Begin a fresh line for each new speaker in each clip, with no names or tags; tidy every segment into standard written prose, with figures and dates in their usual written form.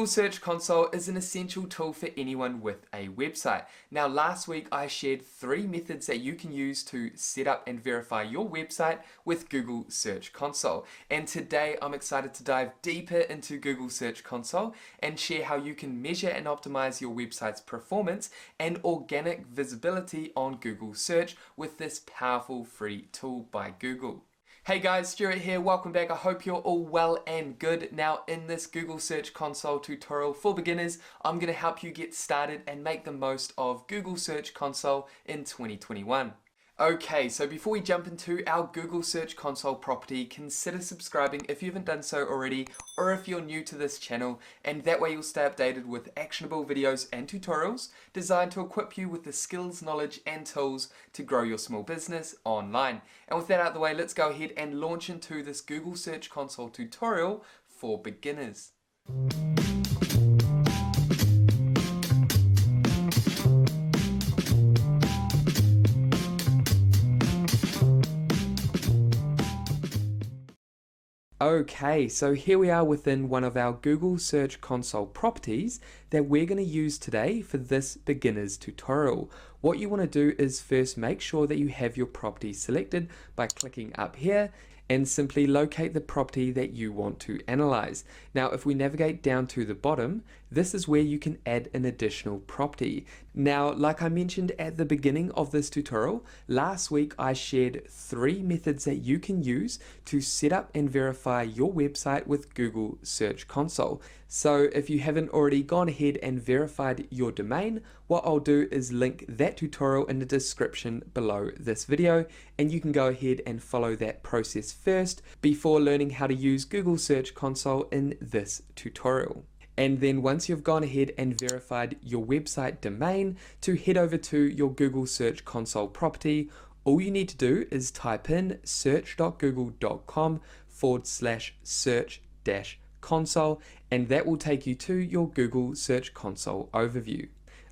Google Search Console is an essential tool for anyone with a website. Now, last week I shared 3 methods that you can use to set up and verify your website with Google Search Console. And today I'm excited to dive deeper into Google Search Console and share how you can measure and optimize your website's performance and organic visibility on Google Search with this powerful free tool by Google. Hey guys, Stuart here, welcome back. I hope you're all well and good. Now in this Google Search Console tutorial for beginners, I'm going to help you get started and make the most of Google Search Console in 2021. Okay, so before we jump into our Google Search Console property, consider subscribing if you haven't done so already, or if you're new to this channel, and that way you'll stay updated with actionable videos and tutorials designed to equip you with the skills, knowledge, and tools to grow your small business online. And with that out of the way, let's go ahead and launch into this Google Search Console tutorial for beginners. Okay, so here we are within one of our Google Search Console properties that we're going to use today for this beginner's tutorial. What you want to do is first make sure that you have your property selected by clicking up here and simply locate the property that you want to analyze. Now, if we navigate down to the bottom, this is where you can add an additional property. Now, like I mentioned at the beginning of this tutorial, last week I shared 3 methods that you can use to set up and verify your website with Google Search Console. So if you haven't already gone ahead and verified your domain, what I'll do is link that tutorial in the description below this video, and you can go ahead and follow that process first before learning how to use Google Search Console in this tutorial. And then once you've gone ahead and verified your website domain, to head over to your Google Search Console property, all you need to do is type in search.google.com/search-console, and that will take you to your Google Search Console overview.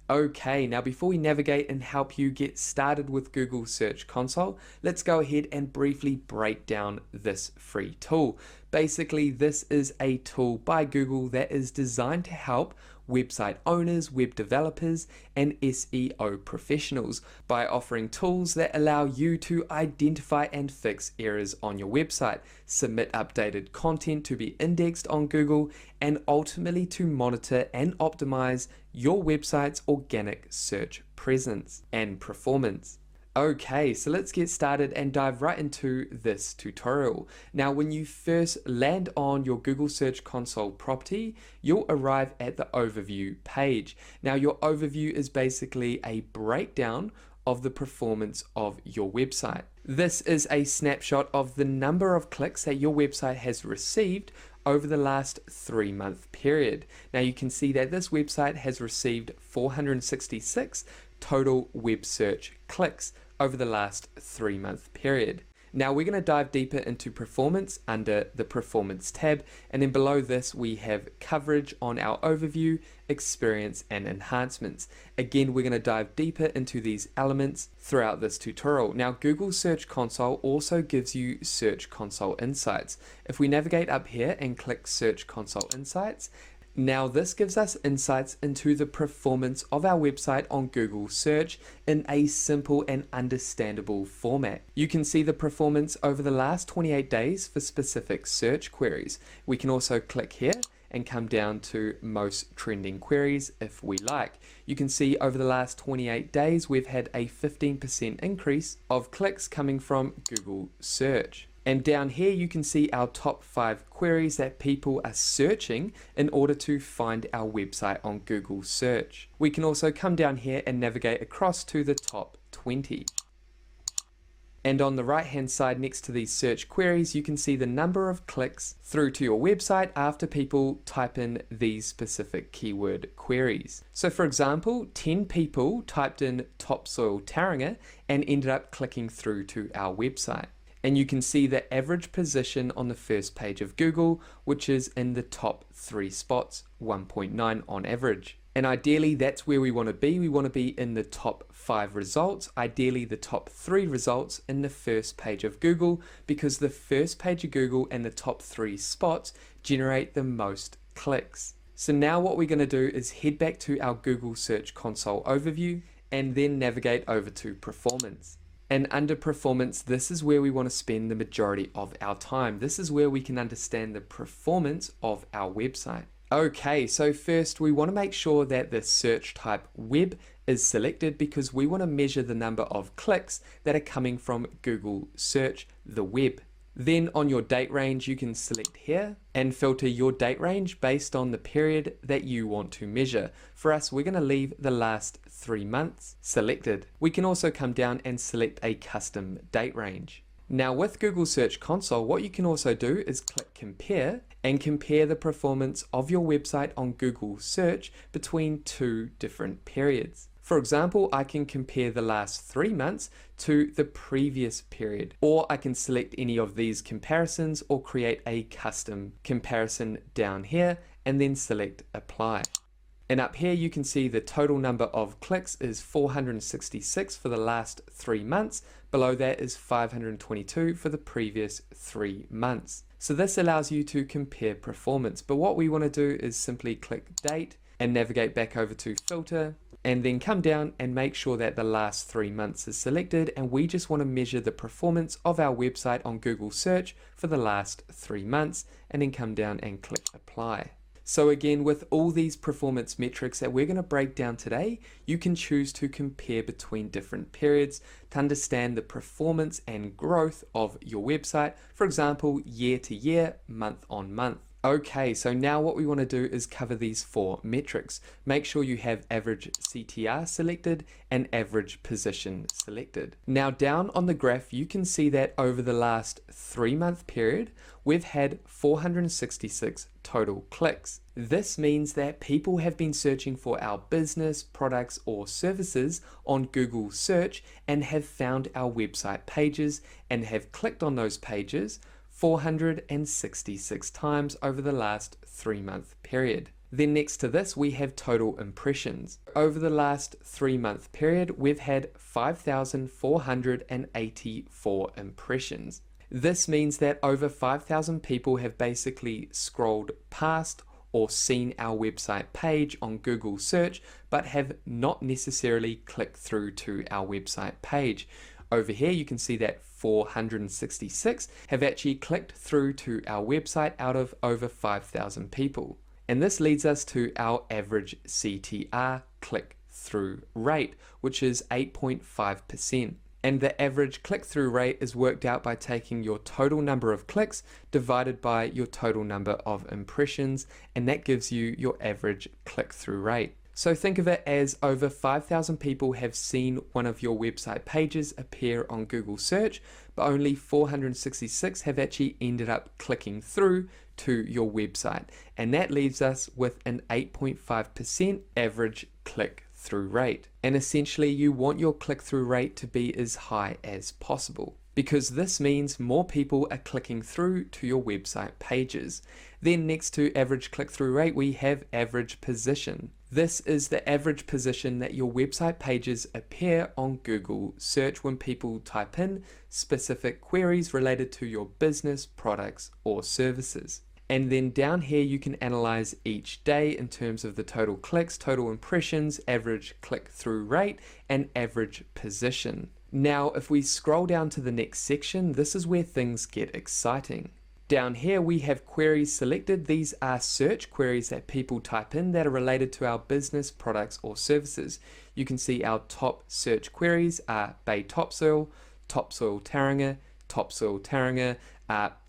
Okay, now before we navigate and help you get started with Google Search Console, let's go ahead and briefly break down this free tool. Basically, this is a tool by Google that is designed to help website owners, web developers, and SEO professionals by offering tools that allow you to identify and fix errors on your website, submit updated content to be indexed on Google, and ultimately to monitor and optimize your website's organic search presence and performance. Okay, so let's get started and dive right into this tutorial. Now, when you first land on your Google Search Console property, you'll arrive at the overview page. Now, your overview is basically a breakdown of the performance of your website. This is a snapshot of the number of clicks that your website has received over the last 3-month period. Now, you can see that this website has received 466 total web search clicks over the last 3-month period. Now we're going to dive deeper into performance under the performance tab, and then below this we have coverage on our overview, experience, and enhancements. Again, we're going to dive deeper into these elements throughout this tutorial. Now, Google Search Console also gives you Search Console Insights. If we navigate up here and click Search Console Insights, now this gives us insights into the performance of our website on Google Search in a simple and understandable format. You can see the performance over the last 28 days for specific search queries. We can also click here and come down to most trending queries if we like. You can see over the last 28 days we've had a 15% increase of clicks coming from Google Search. And down here you can see our top 5 queries that people are searching in order to find our website on Google Search. We can also come down here and navigate across to the top 20. And on the right hand side next to these search queries, you can see the number of clicks through to your website after people type in these specific keyword queries. So for example, 10 people typed in topsoil Tauranga and ended up clicking through to our website. And you can see the average position on the first page of Google, which is in the top 3 spots, 1.9 on average. And ideally, that's where we want to be. We want to be in the top 5 results, ideally the top 3 results in the first page of Google, because the first page of Google and the top 3 spots generate the most clicks. So now what we're going to do is head back to our Google Search Console overview and then navigate over to Performance. And under Performance, this is where we want to spend the majority of our time. This is where we can understand the performance of our website. Okay, so first we want to make sure that the search type web is selected because we want to measure the number of clicks that are coming from Google Search the web. Then on your date range, you can select here and filter your date range based on the period that you want to measure. For us, we're going to leave the last 3 months selected. We can also come down and select a custom date range. Now with Google Search Console, what you can also do is click Compare and compare the performance of your website on Google Search between 2 different periods. For example, I can compare the last 3 months to the previous period, or I can select any of these comparisons or create a custom comparison down here and then select Apply. And up here you can see the total number of clicks is 466 for the last 3 months. Below that is 522 for the previous 3 months. So this allows you to compare performance. But what we want to do is simply click Date and navigate back over to Filter and then come down and make sure that the last 3 months is selected, and we just want to measure the performance of our website on Google Search for the last 3 months and then come down and click Apply. So again, with all these performance metrics that we're going to break down today, you can choose to compare between different periods to understand the performance and growth of your website, for example, year to year, month on month. Okay, so now what we want to do is cover these 4 metrics. Make sure you have average CTR selected and average position selected. Now down on the graph, you can see that over the last 3-month period, we've had 466 total clicks. This means that people have been searching for our business, products, or services on Google Search and have found our website pages and have clicked on those pages 466 times over the last 3-month period. Then next to this, we have total impressions. Over the last 3-month period, we've had 5,484 impressions. This means that over 5,000 people have basically scrolled past or seen our website page on Google Search, but have not necessarily clicked through to our website page. Over here, you can see that 466 have actually clicked through to our website out of over 5,000 people. And this leads us to our average CTR click-through rate, which is 8.5%. And the average click-through rate is worked out by taking your total number of clicks divided by your total number of impressions, and that gives you your average click-through rate. So think of it as over 5,000 people have seen one of your website pages appear on Google Search, but only 466 have actually ended up clicking through to your website. And that leaves us with an 8.5% average click-through rate. And essentially you want your click-through rate to be as high as possible, because this means more people are clicking through to your website pages. Then next to average click-through rate, we have average position. This is the average position that your website pages appear on Google Search when people type in specific queries related to your business, products, or services. And then down here you can analyze each day in terms of the total clicks, total impressions, average click-through rate, and average position. Now, if we scroll down to the next section, this is where things get exciting. Down here we have queries selected. These are search queries that people type in that are related to our business, products, or services. You can see our top search queries are Bay Topsoil, Topsoil Tauranga, Topsoil Tauranga,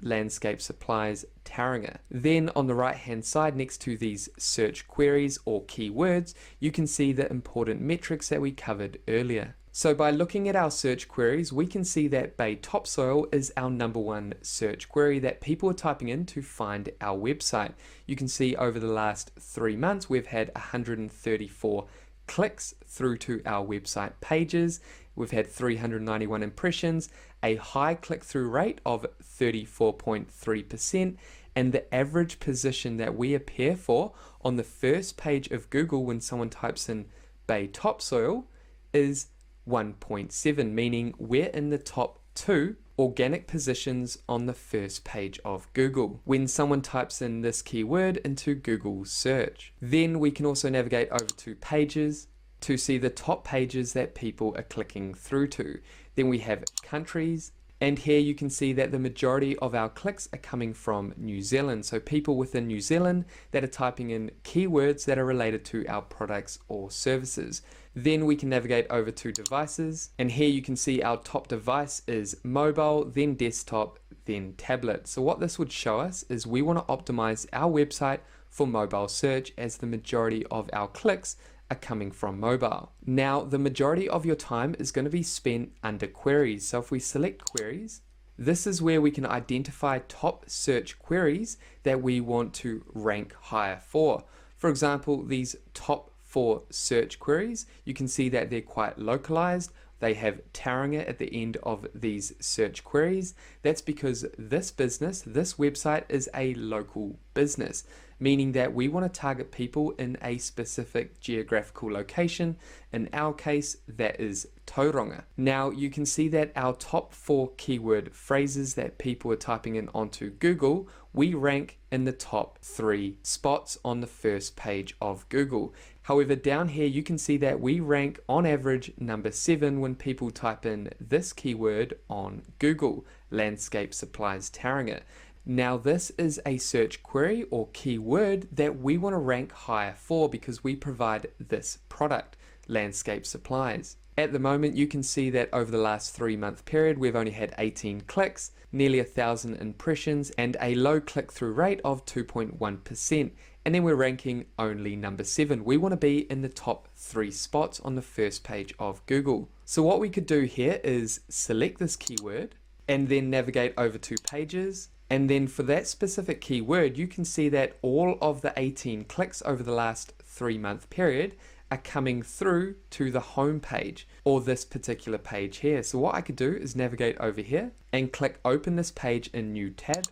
Landscape Supplies Tauranga. Then on the right hand side, next to these search queries or keywords, you can see the important metrics that we covered earlier. So by looking at our search queries, we can see that Bay Topsoil is our #1 search query that people are typing in to find our website. You can see over the last 3 months, we've had 134 clicks through to our website pages. We've had 391 impressions, a high click-through rate of 34.3%, and the average position that we appear for on the first page of Google when someone types in Bay Topsoil is 1.7, meaning we're in the top 2 organic positions on the first page of Google when someone types in this keyword into Google search. Then we can also navigate over to pages to see the top pages that people are clicking through to. Then we have countries, and here you can see that the majority of our clicks are coming from New Zealand. So people within New Zealand that are typing in keywords that are related to our products or services. Then we can navigate over to devices, and here you can see our top device is mobile, then desktop, then tablet. So what this would show us is we want to optimize our website for mobile search, as the majority of our clicks are coming from mobile. Now, the majority of your time is going to be spent under queries. So if we select queries, this is where we can identify top search queries that we want to rank higher for. For example, these top 4 search queries, you can see that they're quite localized. They have Tauranga at the end of these search queries. That's because this business, this website is a local business, meaning that we want to target people in a specific geographical location. In our case, that is Tauranga. Now you can see that our top 4 keyword phrases that people are typing in onto Google, we rank in the top 3 spots on the first page of Google. However, down here you can see that we rank on average number 7 when people type in this keyword on Google, landscape supplies Tauranga. Now this is a search query or keyword that we want to rank higher for because we provide this product, landscape supplies. At the moment you can see that over the last 3-month period we've only had 18 clicks, nearly 1,000 impressions, and a low click-through rate of 2.1%. And then we're ranking only number 7. We want to be in the top 3 spots on the first page of Google. So what we could do here is select this keyword and then navigate over to pages. And then for that specific keyword, you can see that all of the 18 clicks over the last 3-month period are coming through to the home page, or this particular page here. So what I could do is navigate over here and click open this page in new tab.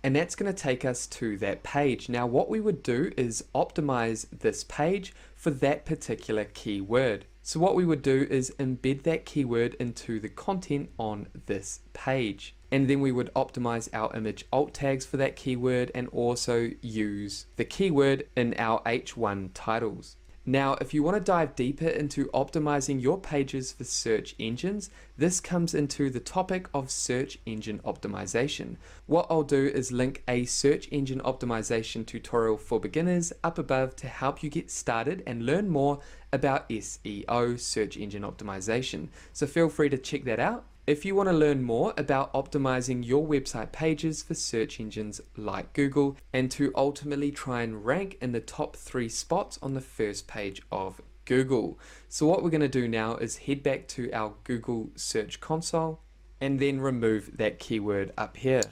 And that's going to take us to that page. Now what we would do is optimize this page for that particular keyword. So what we would do is embed that keyword into the content on this page. And then we would optimize our image alt tags for that keyword and also use the keyword in our H1 titles. Now, if you want to dive deeper into optimizing your pages for search engines, this comes into the topic of search engine optimization. What I'll do is link a search engine optimization tutorial for beginners up above to help you get started and learn more about SEO, search engine optimization. So feel free to check that out. If you want to learn more about optimizing your website pages for search engines like Google and to ultimately try and rank in the top 3 spots on the first page of Google. So what we're going to do now is head back to our Google Search Console and then remove that keyword up here.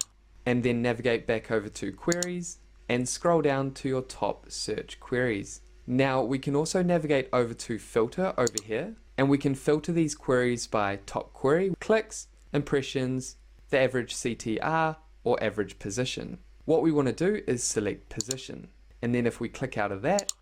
And then navigate back over to queries and scroll down to your top search queries. Now we can also navigate over to filter over here, and we can filter these queries by top query, clicks, impressions, the average CTR, or average position. What we want to do is select position. And then if we click out of that,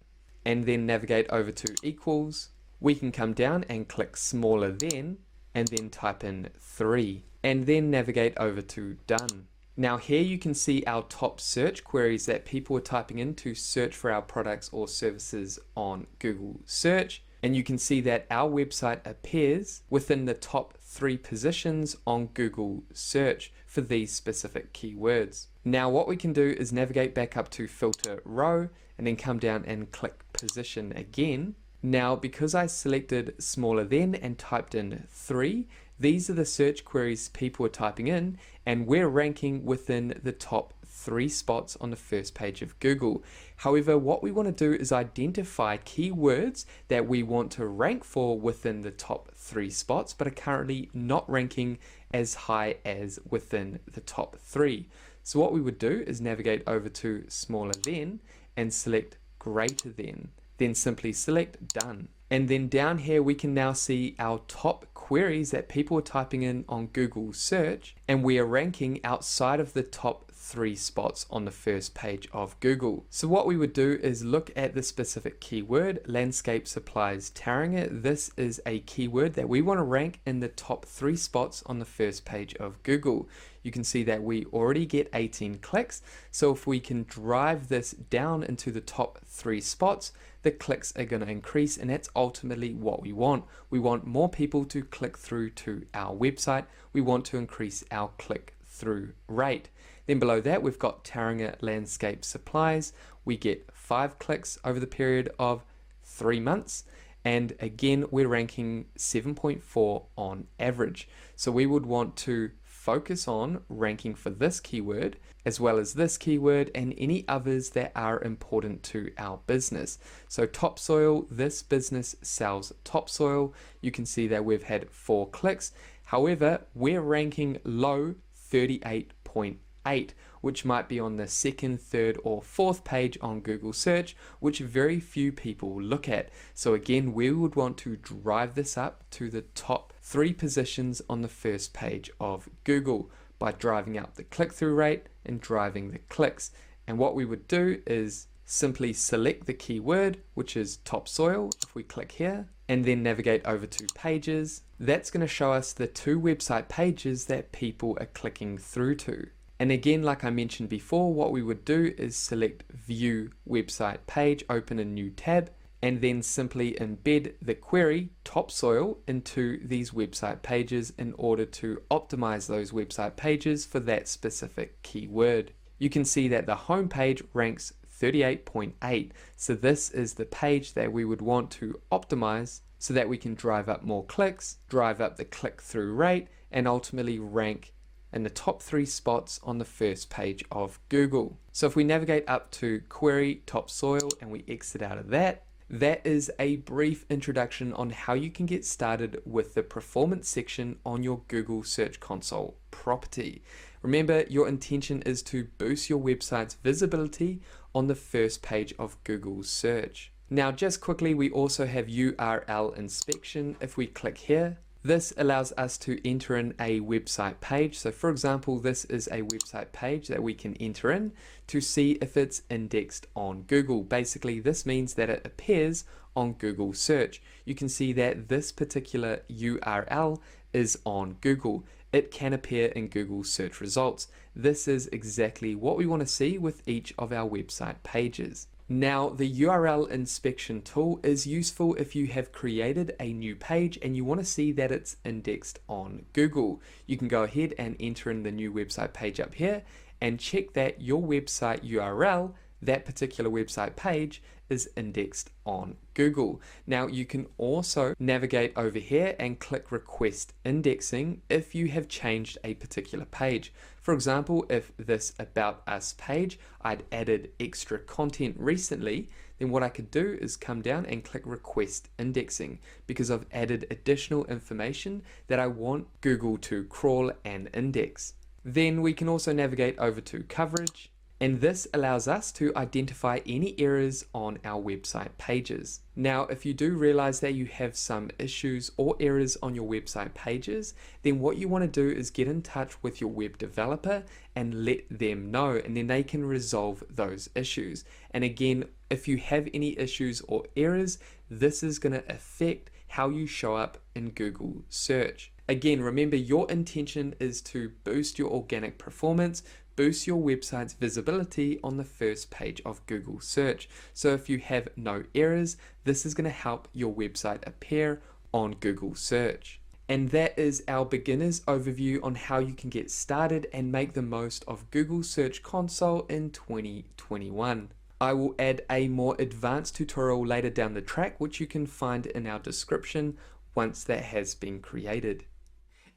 and then navigate over to equals, we can come down and click smaller than, and then type in 3, and then navigate over to done. Now here you can see our top search queries that people are typing in to search for our products or services on Google search. And you can see that our website appears within the top 3 positions on Google search for these specific keywords. Now what we can do is navigate back up to filter row and then come down and click position again. Now because I selected smaller than and typed in 3, these are the search queries people are typing in, and we're ranking within the top 3 spots on the first page of Google. However, what we want to do is identify keywords that we want to rank for within the top 3 spots, but are currently not ranking as high as within the top 3. So what we would do is navigate over to smaller than and select greater than, then simply select done. And then down here we can now see our top queries that people are typing in on Google search, and we are ranking outside of the top 3 spots on the first page of Google. So what we would do is look at the specific keyword, landscape supplies Tauranga. This is a keyword that we want to rank in the top 3 spots on the first page of Google. You can see that we already get 18 clicks. So if we can drive this down into the top 3 spots, the clicks are going to increase, and that's ultimately what we want. We want more people to click through to our website. We want to increase our click-through rate. Then below that, we've got Tauranga Landscape Supplies. We get 5 clicks over the period of 3 months. And again, we're ranking 7.4 on average. So we would want to focus on ranking for this keyword, as well as this keyword and any others that are important to our business. So topsoil, this business sells topsoil. You can see that we've had 4 clicks. However, we're ranking low 38.8, which might be on the 2nd, 3rd, or 4th page on Google search, which very few people look at. So again, we would want to drive this up to the top 3 positions on the first page of Google by driving up the click-through rate and driving the clicks. And what we would do is simply select the keyword, which is topsoil. If we click here and then navigate over to pages, that's going to show us the 2 website pages that people are clicking through to. And again, like I mentioned before, what we would do is select View Website Page, open a new tab, and then simply embed the query topsoil into these website pages in order to optimize those website pages for that specific keyword. You can see that the home page ranks 38.8. So this is the page that we would want to optimize so that we can drive up more clicks, drive up the click-through rate, and ultimately rank in the top 3 spots on the first page of Google. So if we navigate up to query topsoil and we exit out of that, that is a brief introduction on how you can get started with the performance section on your Google Search Console property. Remember, your intention is to boost your website's visibility on the first page of Google search. Now, just quickly, we also have URL inspection. If we click here, this allows us to enter in a website page. So for example, this is a website page that we can enter in to see if it's indexed on Google. Basically, this means that it appears on Google search. You can see that this particular URL is on Google. It can appear in Google search results. This is exactly what we want to see with each of our website pages. Now, the URL inspection tool is useful if you have created a new page and you want to see that it's indexed on Google. You can go ahead and enter in the new website page up here and check that your website URL, that particular website page, is indexed on Google. Now, you can also navigate over here and click request indexing if you have changed a particular page. For example, if this About Us page, I'd added extra content recently, then what I could do is come down and click request indexing because I've added additional information that I want Google to crawl and index. Then we can also navigate over to coverage, and this allows us to identify any errors on our website pages. Now, if you do realize that you have some issues or errors on your website pages, then what you want to do is get in touch with your web developer and let them know, and then they can resolve those issues. And again, if you have any issues or errors, this is going to affect how you show up in Google search. Again, remember, your intention is to boost your organic performance, boost your website's visibility on the first page of Google search. So if you have no errors, this is going to help your website appear on Google search. And that is our beginner's overview on how you can get started and make the most of Google Search Console in 2021. I will add a more advanced tutorial later down the track, which you can find in our description once that has been created.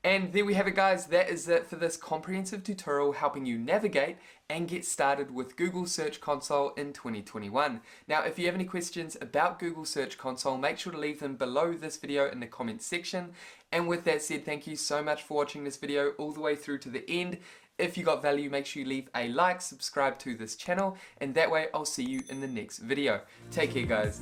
And there we have it, guys. That is it for this comprehensive tutorial helping you navigate and get started with Google Search Console in 2021. Now, if you have any questions about Google Search Console, make sure to leave them below this video in the comments section. And with that said, thank you so much for watching this video all the way through to the end. If you got value, make sure you leave a like, subscribe to this channel, and that way I'll see you in the next video. Take care, guys.